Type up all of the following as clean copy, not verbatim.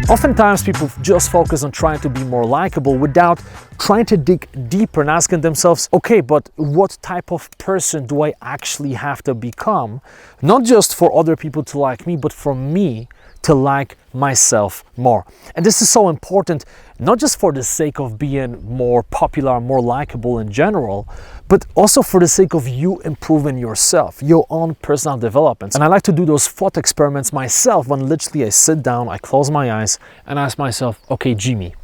Oftentimes people just focus on trying to be more likable without trying to dig deeper and asking themselves, okay, but what type of person do I actually have to become? Not just for other people to like me, but for me to like myself more. And this is so important, not just for the sake of being more popular, more likable in general, but also for the sake of you improving yourself, your own personal development. And I like to do those thought experiments myself when literally I sit down, I close my eyes and ask myself, okay, Jimmy,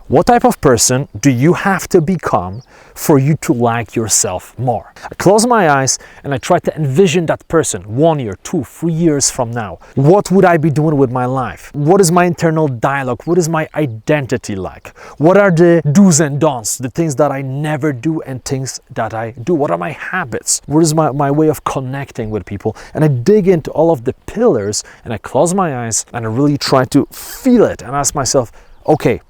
what type of person do you have to become for you to like yourself more? I close my eyes and I try to envision that person 1 year, 2, 3 years from now. What would I be doing with my life? What is my internal dialogue? What is my identity like? What are the do's and don'ts, the things that I never do and things that I do? What are my habits? What is my way of connecting with people? And I dig into all of the pillars and I close my eyes and I really try to feel it and ask myself, okay,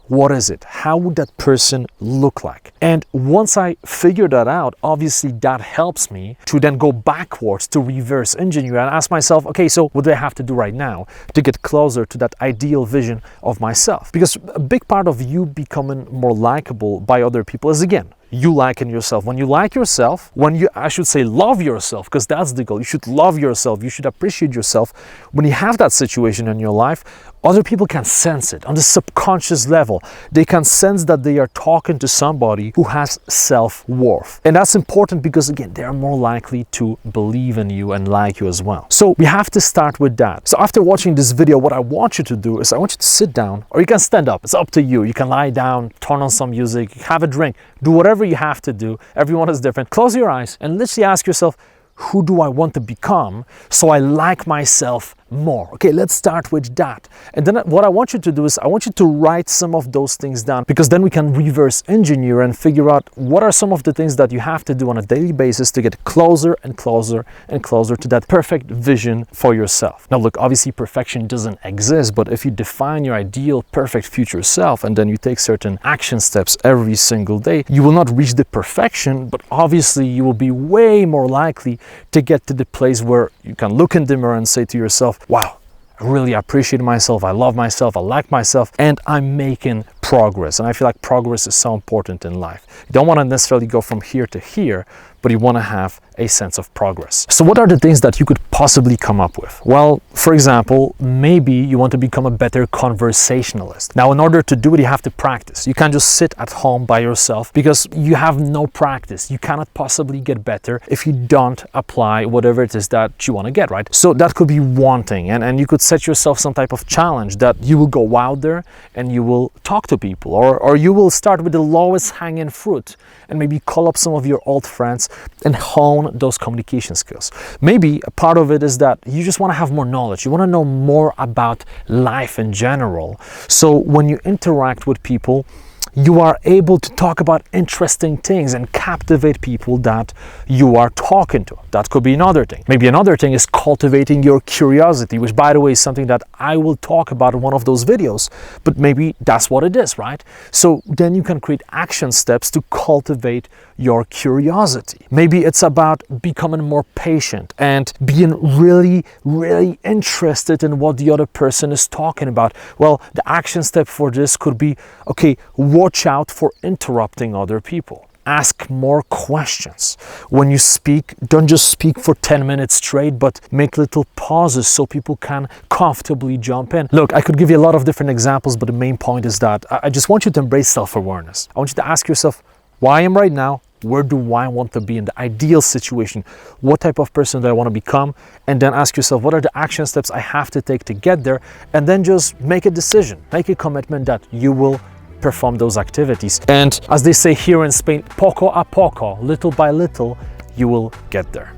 what is it? How would that person look like? And once I figure that out, obviously that helps me to then go backwards to reverse engineer and ask myself, okay, so what do I have to do right now to get closer to that ideal vision of myself? Because a big part of you becoming more likable by other people is, again, you liking yourself. When you like yourself, I should say love yourself, because that's the goal. You should love yourself. You should appreciate yourself. When you have that situation in your life, other people can sense it on the subconscious level. They can sense that they are talking to somebody who has self-worth. And that's important because, again, they are more likely to believe in you and like you as well. So we have to start with that. So after watching this video, what I want you to do is I want you to sit down, or you can stand up. It's up to you. You can lie down, turn on some music, have a drink, do whatever you have to do. Everyone is different. Close your eyes and literally ask yourself, who do I want to become so I like myself more? Okay, let's start with that. And then what I want you to do is I want you to write some of those things down, because then we can reverse engineer and figure out what are some of the things that you have to do on a daily basis to get closer and closer and closer to that perfect vision for yourself. Now look, obviously perfection doesn't exist, but if you define your ideal perfect future self and then you take certain action steps every single day, you will not reach the perfection, but obviously you will be way more likely to get to the place where you can look in the mirror and say to yourself, wow, I really appreciate myself, I love myself, I like myself, and I'm making progress. And I feel like progress is so important in life. You don't want to necessarily go from here to here, but you want to have a sense of progress. So what are the things that you could possibly come up with? Well, for example, maybe you want to become a better conversationalist. Now, in order to do it, you have to practice. You can't just sit at home by yourself because you have no practice. You cannot possibly get better if you don't apply whatever it is that you want to get, right? So that could be one thing. And you could set yourself some type of challenge that you will go out there and you will talk to people, or you will start with the lowest hanging fruit and maybe call up some of your old friends and hone those communication skills. Maybe a part of it is that you just want to have more knowledge. You want to know more about life in general. So when you interact with people, you are able to talk about interesting things and captivate people that you are talking to. That could be another thing. Maybe another thing is cultivating your curiosity, which, by the way, is something that I will talk about in one of those videos, but maybe that's what it is, right? So then you can create action steps to cultivate your curiosity. Maybe it's about becoming more patient and being really, really interested in what the other person is talking about. Well, the action step for this could be, okay, watch out for interrupting other people. Ask more questions. When you speak, don't just speak for 10 minutes straight, but make little pauses so people can comfortably jump in. Look, I could give you a lot of different examples, but the main point is that I just want you to embrace self-awareness. I want you to ask yourself, where I am right now, where do I want to be in the ideal situation? What type of person do I want to become? And then ask yourself, what are the action steps I have to take to get there? And then just make a decision, make a commitment that you will perform those activities. And as they say here in Spain, poco a poco, little by little, you will get there.